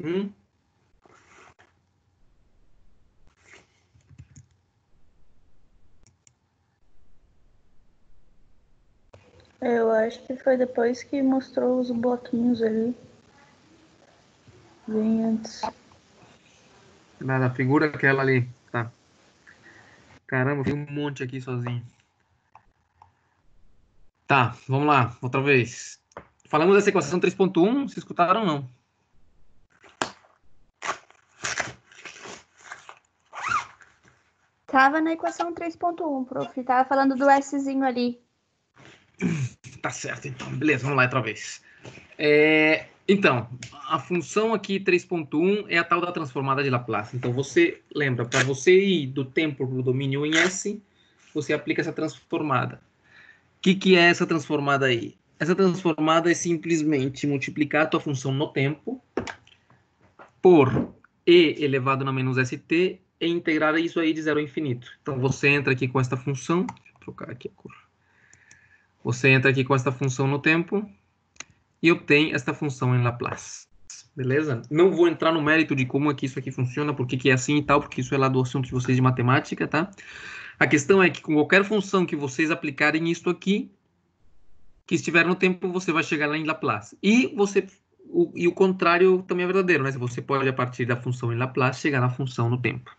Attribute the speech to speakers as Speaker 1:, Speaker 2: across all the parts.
Speaker 1: Hum?
Speaker 2: Eu acho que foi depois que mostrou os bloquinhos ali. Bem antes.
Speaker 1: Da figura aquela ali. Tá. Caramba, vi um monte aqui sozinho. Tá, vamos lá, outra vez. Falamos dessa equação 3.1, vocês escutaram ou não?
Speaker 2: Tava na equação 3.1, prof. Tava falando do Szinho ali.
Speaker 1: Tá certo, então. Beleza, vamos lá outra vez. Então, a função aqui 3.1 é a tal da transformada de Laplace. Então, você lembra, para você ir do tempo para o domínio em S, você aplica essa transformada. O que é essa transformada aí? Essa transformada é simplesmente multiplicar a tua função no tempo por e elevado na menos st e integrar isso aí de zero ao infinito. Então, você entra aqui com esta função. Deixa eu trocar aqui a cor. Você entra aqui com esta função no tempo e obtém esta função em Laplace. Beleza? Não vou entrar no mérito de como é que isso aqui funciona, por que é assim e tal, porque isso é lá do assunto de vocês de matemática, tá? A questão é que com qualquer função que vocês aplicarem isso aqui, que estiver no tempo, você vai chegar lá em Laplace. E o contrário também é verdadeiro, né? Você pode, a partir da função em Laplace, chegar na função no tempo.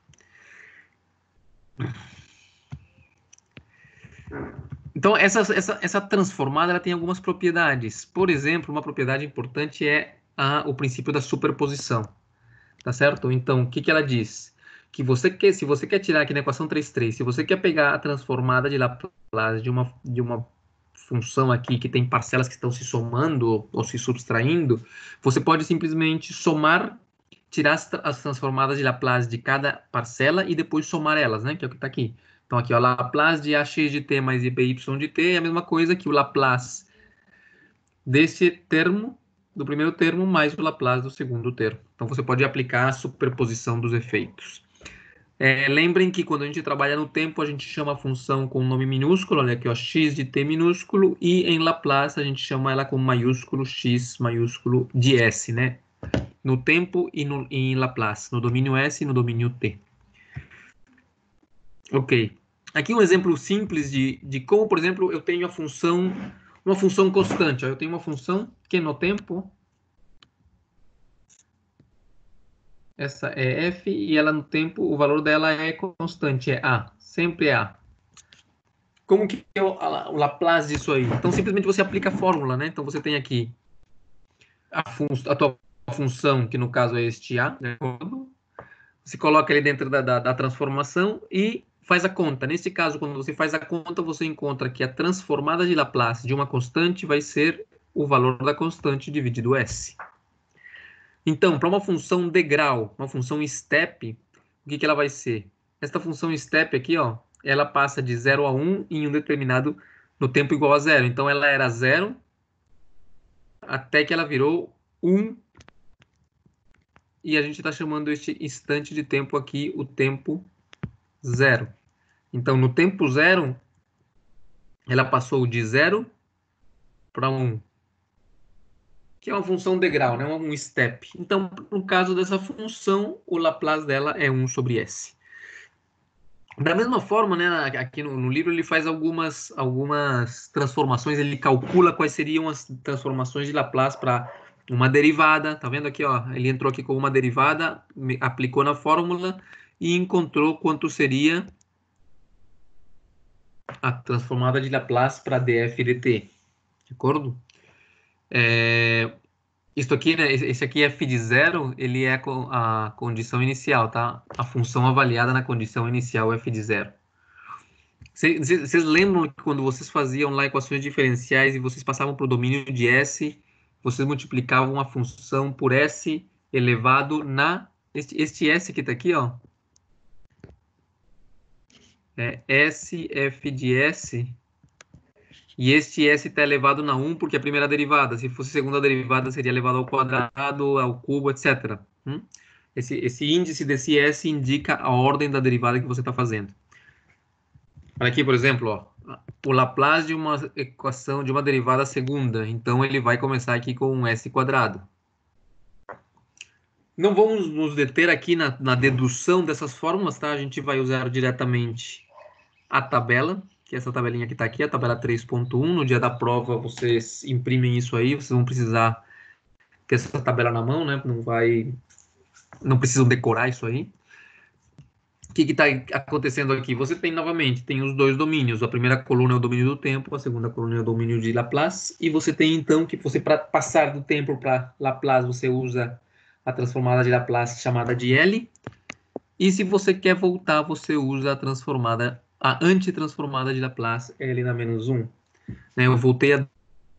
Speaker 1: Então, essa transformada ela tem algumas propriedades. Por exemplo, uma propriedade importante é o princípio da superposição. Tá certo? Então, o que ela diz? Que se você quer tirar aqui na equação 3.3, se você quer pegar a transformada de Laplace de uma função aqui que tem parcelas que estão se somando ou se subtraindo, você pode simplesmente somar, tirar as transformadas de Laplace de cada parcela e depois somar elas, né? Que é o que está aqui. Então, aqui, ó, Laplace de ax de t mais by de t é a mesma coisa que o Laplace desse termo, do primeiro termo, mais o Laplace do segundo termo. Então, você pode aplicar a superposição dos efeitos. Lembrem que quando a gente trabalha no tempo, a gente chama a função com nome minúsculo, olha aqui, ó, x de t minúsculo, e em Laplace a gente chama ela com maiúsculo x maiúsculo de s, né? No tempo e em Laplace, no domínio s e no domínio t. Ok. Aqui um exemplo simples de como, por exemplo, eu tenho uma função constante. Ó, eu tenho uma função que no tempo, essa é f, e ela no tempo, o valor dela é constante, é a, sempre é a. Como que é o Laplace disso aí? Então, simplesmente você aplica a fórmula, né? Então, você tem aqui a tua função, que no caso é este a, né? Você coloca ele dentro da transformação e faz a conta. Nesse caso, quando você faz a conta, você encontra que a transformada de Laplace de uma constante vai ser o valor da constante dividido S. Então, para uma função degrau, uma função step, o que ela vai ser? Esta função step aqui, ó, ela passa de 0 a 1 em um determinado, no tempo igual a zero. Então, ela era 0 até que ela virou 1. E a gente está chamando este instante de tempo aqui o tempo zero. Então, no tempo zero, ela passou de 0 para 1. Que é uma função degrau, né? Um step. Então, no caso dessa função, o Laplace dela é 1 sobre S. Da mesma forma, né, aqui no livro ele faz algumas transformações, ele calcula quais seriam as transformações de Laplace para uma derivada, tá vendo aqui, ó, ele entrou aqui com uma derivada, aplicou na fórmula e encontrou quanto seria a transformada de Laplace para df dt, de acordo? Isto aqui, né, esse aqui f de zero, ele é a condição inicial, tá? A função avaliada na condição inicial f de zero. Vocês lembram que quando vocês faziam lá equações diferenciais e vocês passavam para o domínio de S, vocês multiplicavam a função por S elevado na... Este S que está aqui, ó, é S, F de S, e este S está elevado na 1 porque é a primeira derivada. Se fosse a segunda derivada, seria elevado ao quadrado, ao cubo, etc. Esse índice desse S indica a ordem da derivada que você está fazendo. Olha aqui, por exemplo, ó, o Laplace de uma equação de uma derivada segunda. Então, ele vai começar aqui com um s². Não vamos nos deter aqui na dedução dessas fórmulas, tá? A gente vai usar diretamente a tabela, que é essa tabelinha que está aqui, a tabela 3.1. No dia da prova, vocês imprimem isso aí, vocês vão precisar ter essa tabela na mão, né? Não precisam decorar isso aí. O que está acontecendo aqui? Você tem, novamente, tem os dois domínios. A primeira coluna é o domínio do tempo, a segunda coluna é o domínio de Laplace. E você tem, então, que você, para passar do tempo para Laplace, você usa a transformada de Laplace chamada de L. E se você quer voltar, você usa a antitransformada de Laplace, L na menos 1. Eu voltei a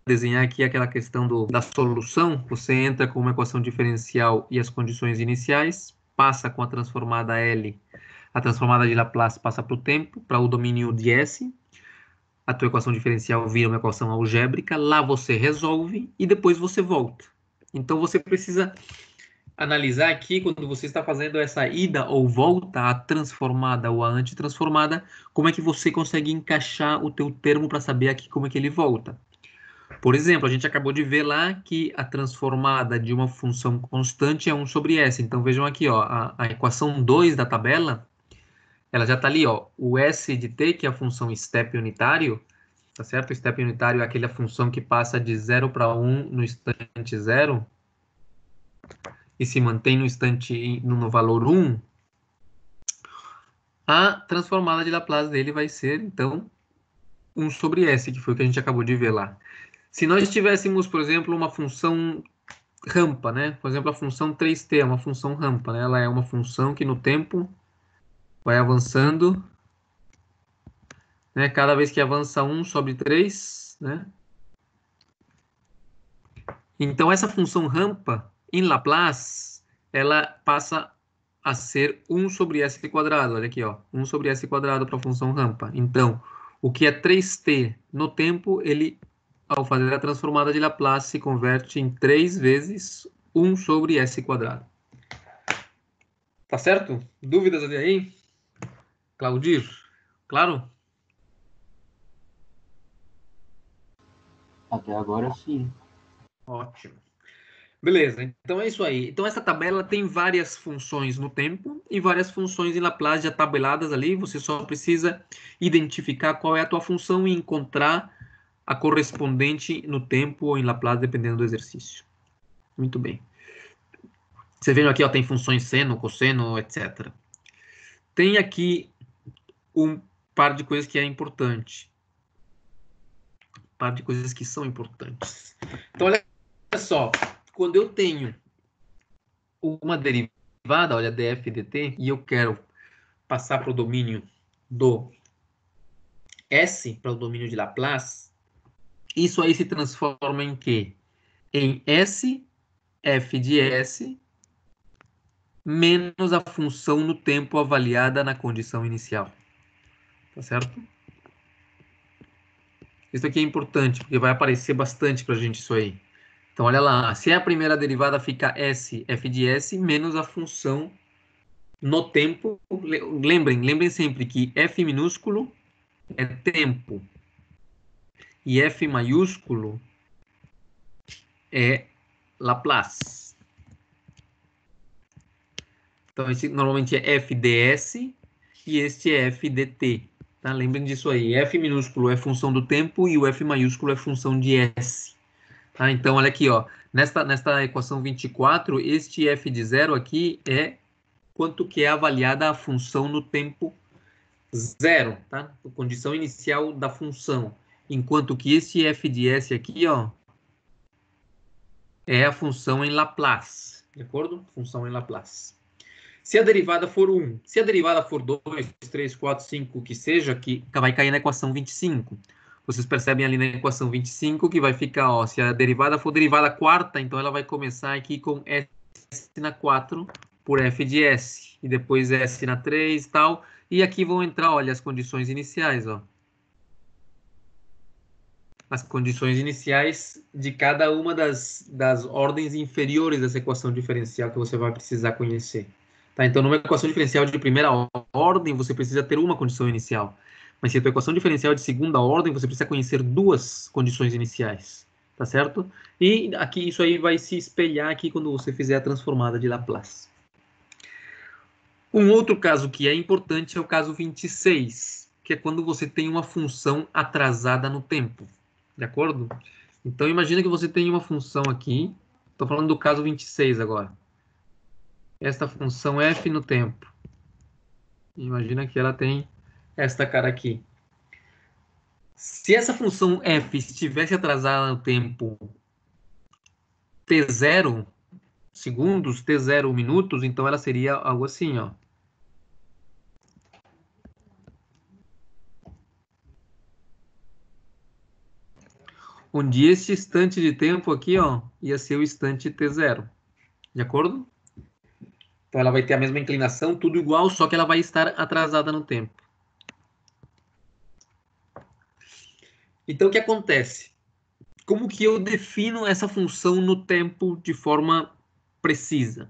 Speaker 1: desenhar aqui aquela questão da solução. Você entra com uma equação diferencial e as condições iniciais, passa com a transformada L. A transformada de Laplace passa para o tempo, para o domínio de S. A tua equação diferencial vira uma equação algébrica. Lá você resolve e depois você volta. Então você precisa analisar aqui, quando você está fazendo essa ida ou volta, a transformada ou a antitransformada, como é que você consegue encaixar o teu termo para saber aqui como é que ele volta. Por exemplo, a gente acabou de ver lá que a transformada de uma função constante é 1 sobre S. Então vejam aqui, ó, a equação 2 da tabela, ela já está ali, ó, o S de t, que é a função step unitário, tá certo? O step unitário é aquela função que passa de 0 para 1 no instante 0 e se mantém no valor 1. A transformada de Laplace dele vai ser, então, 1 sobre S, que foi o que a gente acabou de ver lá. Se nós tivéssemos, por exemplo, uma função rampa, né? Por exemplo, a função 3t é uma função rampa, né? Ela é uma função que no tempo vai avançando, né? Cada vez que avança 1 sobre 3, né? Então, essa função rampa, em Laplace, ela passa a ser 1 sobre s quadrado. Olha aqui, ó, 1 sobre s quadrado para a função rampa. Então, o que é 3t no tempo, ele, ao fazer a transformada de Laplace, se converte em 3 vezes 1 sobre s quadrado. Tá certo? Dúvidas até aí? Claudir? Claro?
Speaker 3: Até agora sim.
Speaker 1: Ótimo. Beleza, então é isso aí. Então essa tabela tem várias funções no tempo e várias funções em Laplace já tabeladas ali. Você só precisa identificar qual é a tua função e encontrar a correspondente no tempo ou em Laplace, dependendo do exercício. Muito bem. Você vendo aqui, ó, tem funções seno, cosseno, etc. Tem aqui um par de coisas que é importante. Um par de coisas que são importantes. Então, olha só. Quando eu tenho uma derivada, olha, df dt, e eu quero passar para o domínio do S, para o domínio de Laplace, isso aí se transforma em quê? Em S, f de S, menos a função no tempo avaliada na condição inicial. Tá certo? Isso aqui é importante, porque vai aparecer bastante para a gente isso aí. Então, olha lá, se a primeira derivada fica S, f de S, menos a função no tempo. Lembrem sempre que F minúsculo é tempo e F maiúsculo é Laplace. Então, esse normalmente é f ds e este é f dt. Tá? Lembrem disso aí. F minúsculo é função do tempo e o F maiúsculo é função de S. Tá? Então, olha aqui, ó. Nesta equação 24, este f de 0 aqui é quanto que é avaliada a função no tempo 0, tá? A condição inicial da função. Enquanto que este f de s aqui, ó, é a função em Laplace, de acordo? Função em Laplace. Se a derivada for 1, se a derivada for 2, 3, 4, 5, o que seja, que vai cair na equação 25. Vocês percebem ali na equação 25 que vai ficar, ó, se a derivada for derivada quarta, então ela vai começar aqui com s na 4 por f de s, e depois s na 3 e tal, e aqui vão entrar, olha, as condições iniciais, ó. As condições iniciais de cada uma das ordens inferiores dessa equação diferencial que você vai precisar conhecer. Tá? Então, numa equação diferencial de primeira ordem, você precisa ter uma condição inicial. Mas se a tua equação diferencial é de segunda ordem, você precisa conhecer duas condições iniciais. Tá certo? E aqui isso aí vai se espelhar aqui quando você fizer a transformada de Laplace. Um outro caso que é importante é o caso 26, que é quando você tem uma função atrasada no tempo. De acordo? Então, imagina que você tem uma função aqui. Estou falando do caso 26 agora. Esta função f no tempo. Imagina que ela tem esta cara aqui. Se essa função f estivesse atrasada no tempo t0 segundos, t0 minutos, então ela seria algo assim, ó. Onde este instante de tempo aqui, ó, ia ser o instante t0. De acordo? Então ela vai ter a mesma inclinação, tudo igual, só que ela vai estar atrasada no tempo. Então o que acontece? Como que eu defino essa função no tempo de forma precisa?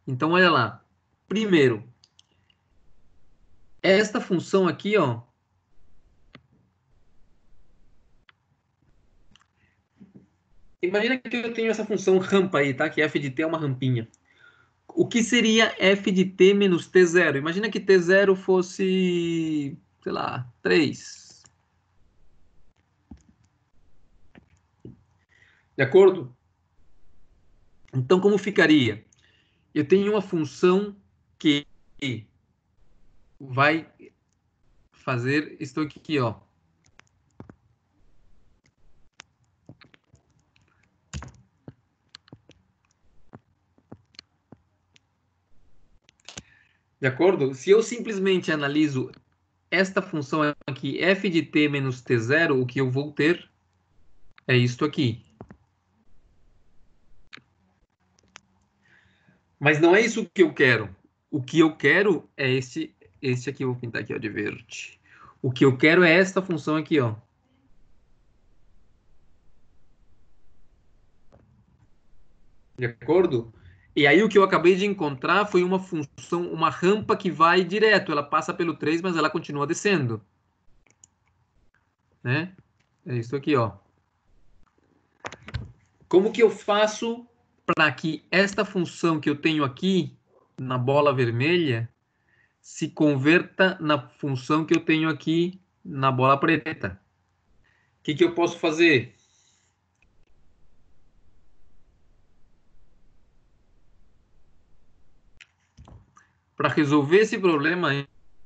Speaker 1: Então olha lá. Primeiro, esta função aqui, ó, imagina que eu tenho essa função rampa aí, tá? Que f de t é uma rampinha. O que seria f de t menos t0? Imagina que t0 fosse, sei lá, 3. De acordo? Então, como ficaria? Eu tenho uma função que vai fazer isso aqui, ó. De acordo? Se eu simplesmente analiso esta função aqui, f de t menos t0, o que eu vou ter é isto aqui. Mas não é isso que eu quero. O que eu quero é este aqui, eu vou pintar aqui, ó, de verde. O que eu quero é esta função aqui, ó. De acordo? E aí o que eu acabei de encontrar foi uma função, uma rampa que vai direto. Ela passa pelo 3, mas ela continua descendo. Né? É isso aqui, ó. Como que eu faço para que esta função que eu tenho aqui na bola vermelha se converta na função que eu tenho aqui na bola preta? O que eu posso fazer? Para resolver esse problema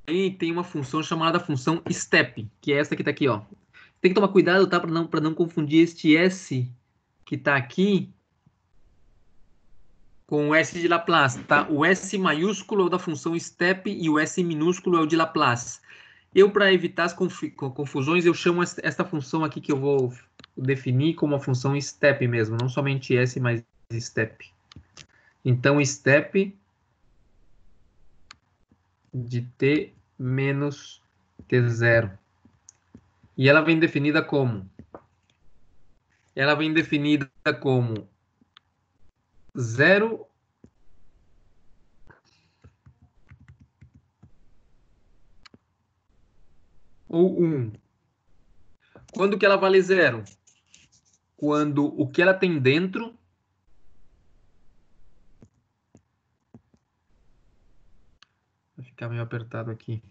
Speaker 1: aí, tem uma função chamada função step, que é essa que está aqui, ó. Tem que tomar cuidado, tá? Para não confundir este S que está aqui com o S de Laplace, tá? O S maiúsculo é o da função step e o S minúsculo é o de Laplace. Eu, para evitar as confusões, eu chamo esta função aqui que eu vou definir como a função step mesmo, não somente S, mas step. Então, step de t menos t0. E ela vem definida como? Ela vem definida como 0 ou 1. Quando que ela vale 0? Quando o que ela tem dentro vai ficar meio apertado aqui.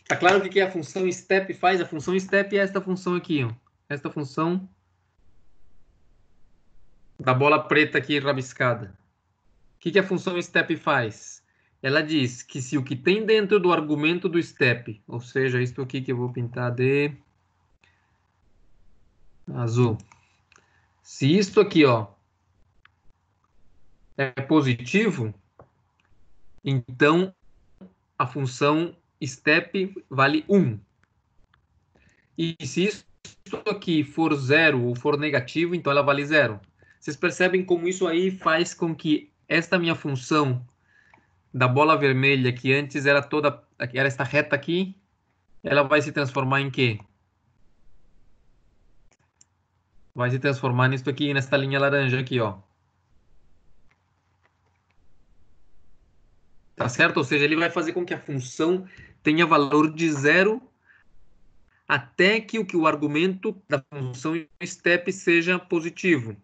Speaker 1: Tá claro o que a função step faz? A função step é esta função aqui, ó. Esta função da bola preta aqui rabiscada. O que a função step faz? Ela diz que se o que tem dentro do argumento do step, ou seja, isto aqui que eu vou pintar de azul. Se isto aqui, ó, é positivo, então a função step vale 1. E se isso aqui for 0 ou for negativo, então ela vale 0. Vocês percebem como isso aí faz com que esta minha função da bola vermelha, que antes era toda, era esta reta aqui, ela vai se transformar em quê? Vai se transformar nisso aqui, nesta linha laranja aqui, ó. Tá certo? Ou seja, ele vai fazer com que a função tenha valor de zero até que o argumento da função step seja positivo.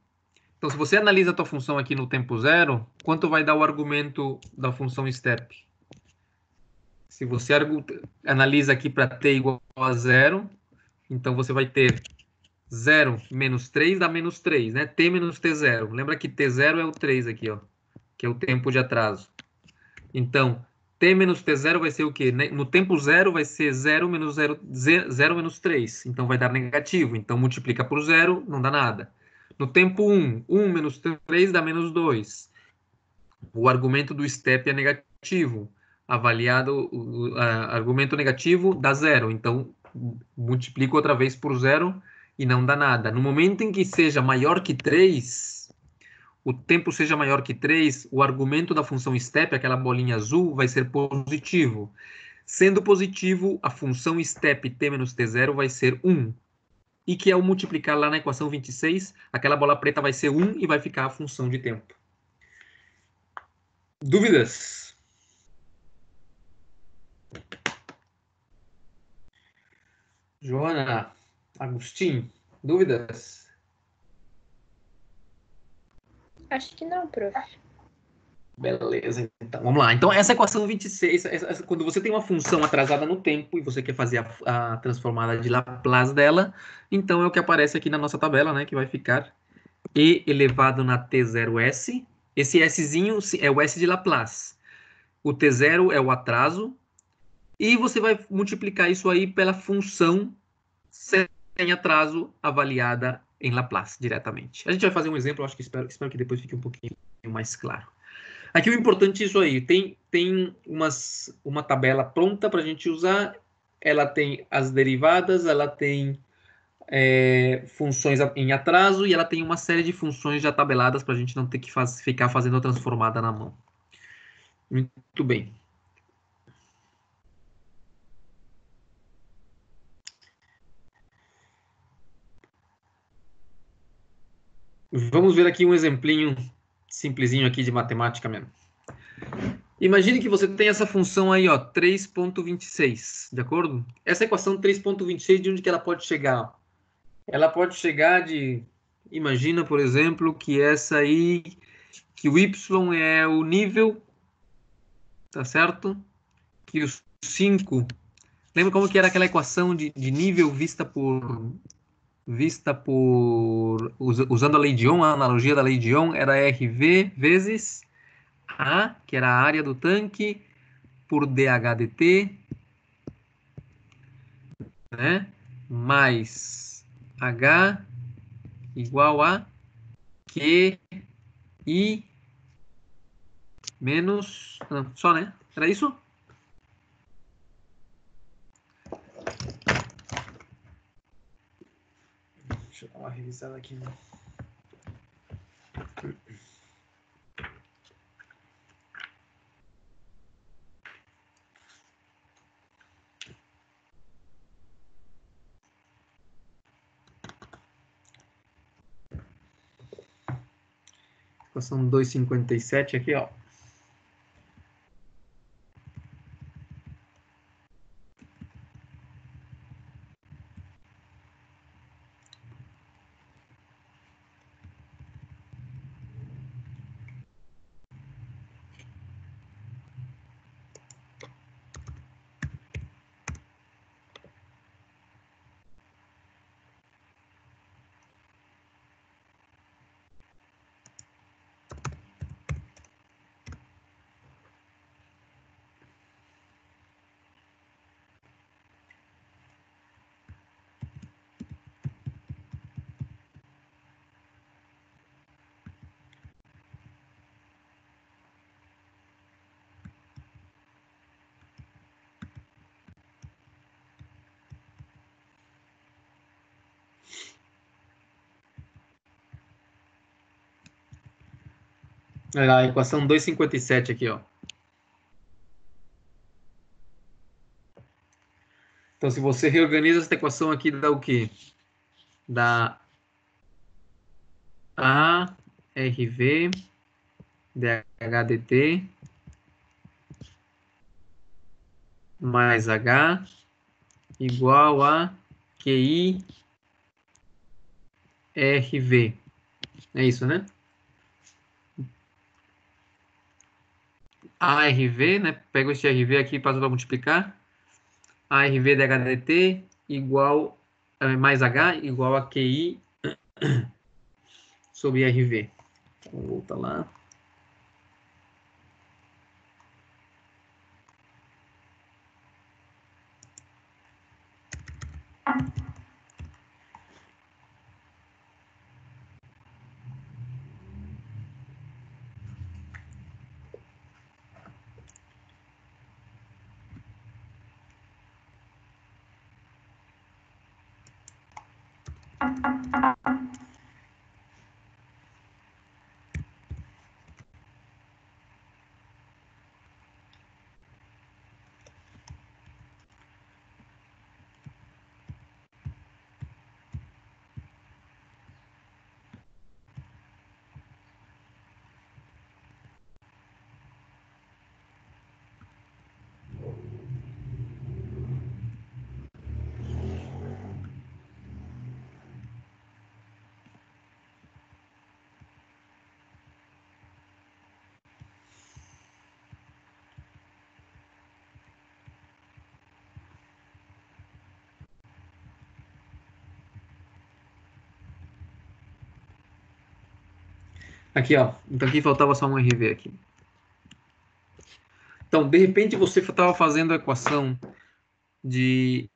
Speaker 1: Então, se você analisa a tua função aqui no tempo zero, quanto vai dar o argumento da função step? Se você analisa aqui para t igual a zero, então você vai ter 0 menos 3 dá menos 3, né? T menos T0. Lembra que T0 é o 3 aqui, ó, que é o tempo de atraso. Então, T menos T0 vai ser o quê? No tempo zero vai ser 0 menos 0, 0 menos 3. Então vai dar negativo. Então multiplica por 0, não dá nada. No tempo 1, 1 menos 3 dá menos 2. O argumento do step é negativo. Avaliado, o argumento negativo dá 0. Então multiplico outra vez por 0 e não dá nada. No momento em que seja maior que 3, o tempo seja maior que 3, o argumento da função step, aquela bolinha azul, vai ser positivo. Sendo positivo, a função step t menos t0 vai ser 1. E que ao multiplicar lá na equação 26, aquela bola preta vai ser 1 e vai ficar a função de tempo. Dúvidas? Joana, Agostinho, dúvidas?
Speaker 2: Acho que não, prof.
Speaker 1: Beleza, então vamos lá. Então, essa equação 26, quando você tem uma função atrasada no tempo e você quer fazer a transformada de Laplace dela, então é o que aparece aqui na nossa tabela, né? Que vai ficar e elevado na T0S. Esse Szinho é o S de Laplace. O T0 é o atraso. E você vai multiplicar isso aí pela função sem atraso avaliada em Laplace diretamente. A gente vai fazer um exemplo, acho que espero que depois fique um pouquinho mais claro. Aqui o importante é isso aí. Tem uma tabela pronta para a gente usar. Ela tem as derivadas, ela tem funções em atraso e ela tem uma série de funções já tabeladas para a gente não ter que ficar fazendo a transformada na mão. Muito bem. Vamos ver aqui um exemplinho simplesinho aqui de matemática mesmo. Imagine que você tem essa função aí, ó, 3.26, de acordo? Essa equação 3.26, de onde que ela pode chegar? Ela pode chegar de... Imagina, por exemplo, que essa aí, que o y é o nível, tá certo? Que o 5... Lembra como que era aquela equação de nível usando a lei de Ohm, a analogia da lei de Ohm, era RV vezes A, que era a área do tanque, por dHdt, né? Mais H igual a QI menos... Não, só, né? Era isso? Deixa eu dar uma revisada aqui. Equação 257 aqui, ó. Olha lá, a equação 257 aqui, ó. Então, se você reorganiza essa equação aqui, dá o quê? Dá ARV DHDT mais H igual a QI RV. É isso, né? ARV, né? Pega este RV aqui e passa para multiplicar. ARV DHDT igual mais H igual a QI sobre RV. Então, volta lá. Aqui, ó. Então aqui faltava só um RV aqui. Então, de repente, você estava fazendo a equação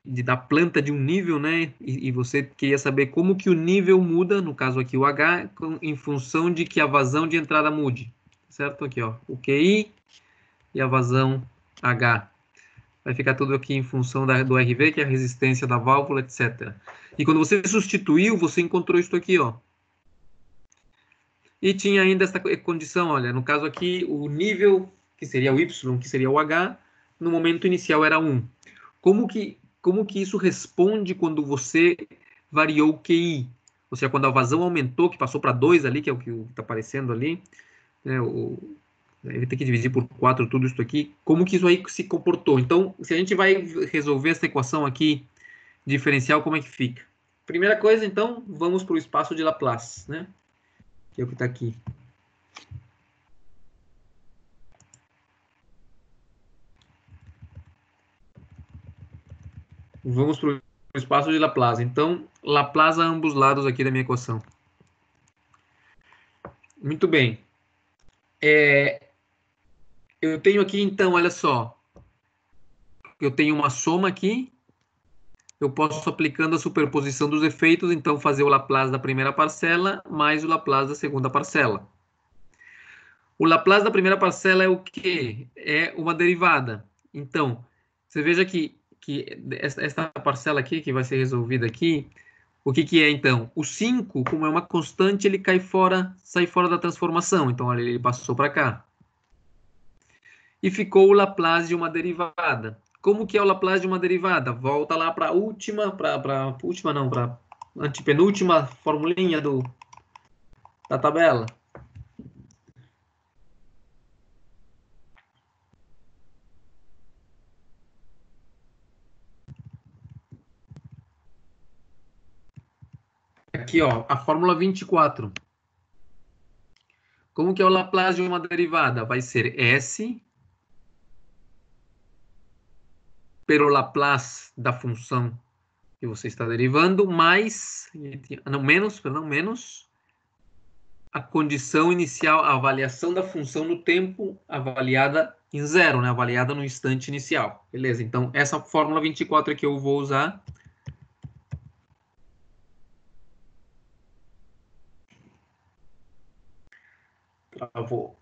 Speaker 1: da planta de um nível, né? E você queria saber como que o nível muda, no caso aqui o H, em função de que a vazão de entrada mude. Certo? Aqui, ó. O QI e a vazão H. Vai ficar tudo aqui em função do RV, que é a resistência da válvula, etc. E quando você substituiu, você encontrou isso aqui, ó. E tinha ainda essa condição, olha, no caso aqui, o nível, que seria o Y, que seria o H, no momento inicial era 1. Como que isso responde quando você variou o QI? Ou seja, quando a vazão aumentou, que passou para 2 ali, que é o que está aparecendo ali, né, ele tem que dividir por 4 tudo isso aqui. Como que isso aí se comportou? Então, se a gente vai resolver essa equação aqui, diferencial, como é que fica? Primeira coisa, então, vamos para o espaço de Laplace, né? Que é o que está aqui. Vamos para o espaço de Laplace. Então, Laplace a ambos lados aqui da minha equação. Muito bem. Eu tenho aqui, então, olha só. Eu tenho uma soma aqui. Eu posso, aplicando a superposição dos efeitos, então, fazer o Laplace da primeira parcela mais o Laplace da segunda parcela. O Laplace da primeira parcela é o quê? É uma derivada. Então, você veja que esta parcela aqui, que vai ser resolvida aqui, o que é então? O 5, como é uma constante, ele cai fora, sai fora da transformação. Então, olha, ele passou para cá. E ficou o Laplace de uma derivada. Como que é o Laplace de uma derivada? Volta lá para a última, para antepenúltima formulinha da tabela. Aqui, ó, a fórmula 24. Como que é o Laplace de uma derivada? Vai ser S pelo Laplace da função que você está derivando, mais, não, menos a condição inicial, a avaliação da função no tempo avaliada em zero, né? Avaliada no instante inicial. Beleza, então essa fórmula 24 aqui eu vou usar. Travou.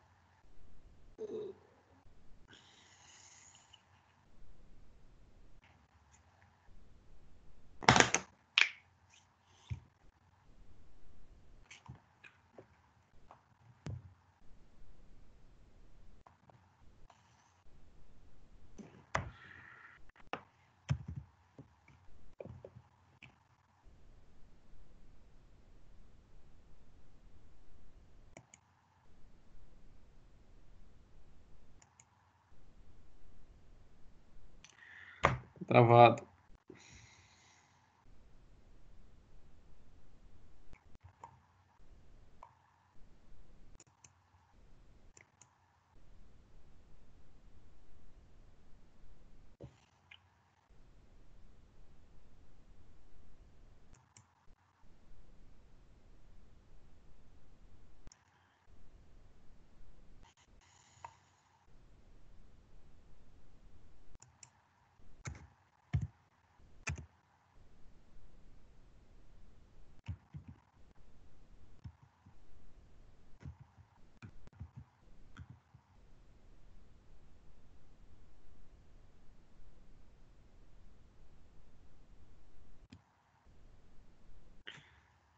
Speaker 1: travado.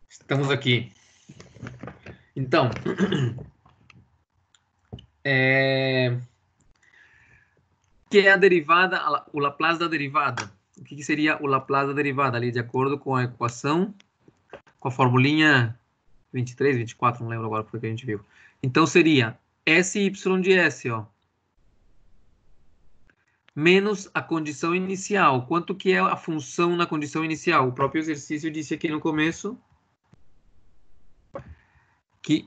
Speaker 1: Estamos aqui. Então, que é a derivada, o Laplace da derivada? O que seria o Laplace da derivada? Ali, de acordo com a equação, com a formulinha 23, 24, não lembro agora porque a gente viu. Então, seria SY de S, ó, menos a condição inicial. Quanto que é a função na condição inicial? O próprio exercício disse aqui no começo que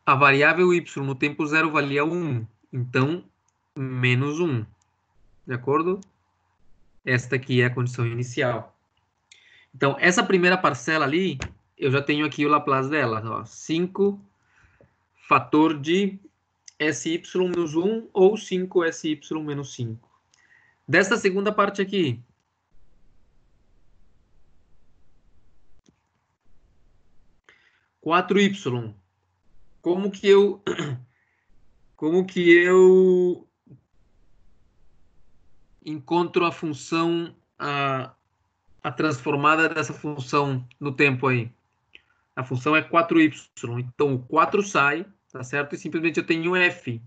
Speaker 1: a variável y no tempo zero valia 1. Então, menos 1. De acordo? Esta aqui é a condição inicial. Então, essa primeira parcela ali, eu já tenho aqui o Laplace dela. Ó, 5 fator de SY menos 1 ou 5SY menos 5. Desta segunda parte aqui, quatro y. Como que eu encontro a função, a transformada dessa função no tempo aí? A função é 4y. Então, o 4 sai, tá certo? E simplesmente eu tenho f.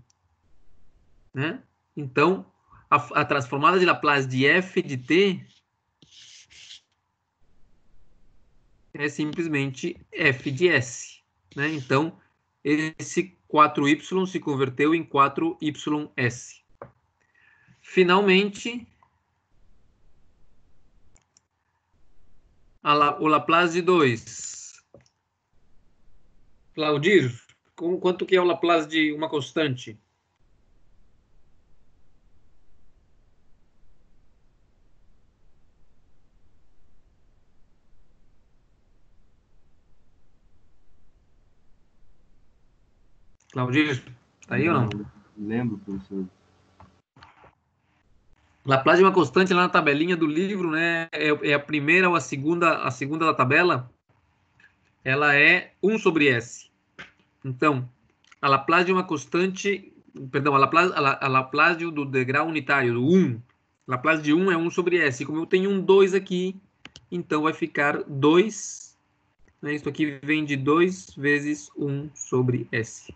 Speaker 1: Né? Então, a transformada de Laplace de f de t é simplesmente f de s. Né? Então, esse 4y se converteu em 4ys. Finalmente, o Laplace de 2. Claudir, quanto que é o Laplace de uma constante? Claudir, tá aí ou não?
Speaker 3: Lembro, professor.
Speaker 1: Laplace de uma constante lá na tabelinha do livro, né? É a primeira ou a segunda da tabela. Ela é 1 sobre S. Então, a Laplace de uma constante, perdão, a Laplace do degrau unitário, do 1. Laplace de 1 é 1 sobre S. Como eu tenho um 2 aqui, então vai ficar 2. Né? Isso aqui vem de 2 vezes 1 sobre S.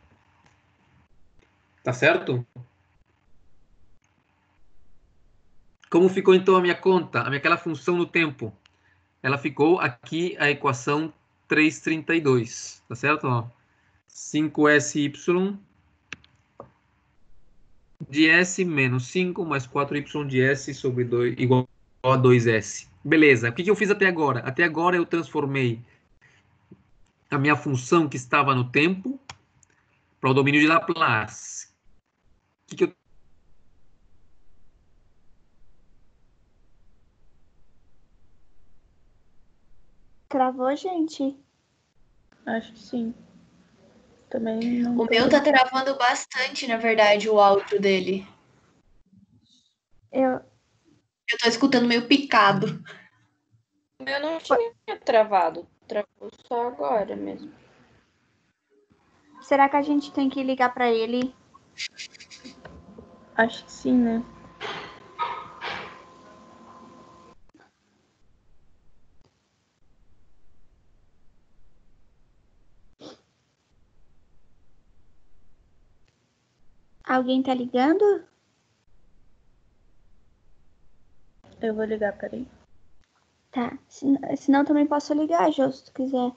Speaker 1: Tá certo? Como ficou então a minha conta? Aquela função no tempo? Ela ficou aqui a equação 332. Tá certo? Ó, 5SY de S menos 5 mais 4Y de S sobre 2 igual a 2S. Beleza. O que eu fiz até agora? Até agora eu transformei a minha função que estava no tempo para o domínio de Laplace. O que eu...
Speaker 2: Travou, gente? Acho que sim. Também não.
Speaker 4: O meu tá travando bastante, na verdade, o áudio dele.
Speaker 2: Eu
Speaker 4: tô escutando meio picado.
Speaker 5: O meu não tinha travado. Travou só agora mesmo.
Speaker 2: Será que a gente tem que ligar pra ele? Acho que sim, né? Alguém tá ligando? Eu vou ligar, peraí. Tá. Senão também posso ligar, Jô, se tu quiser.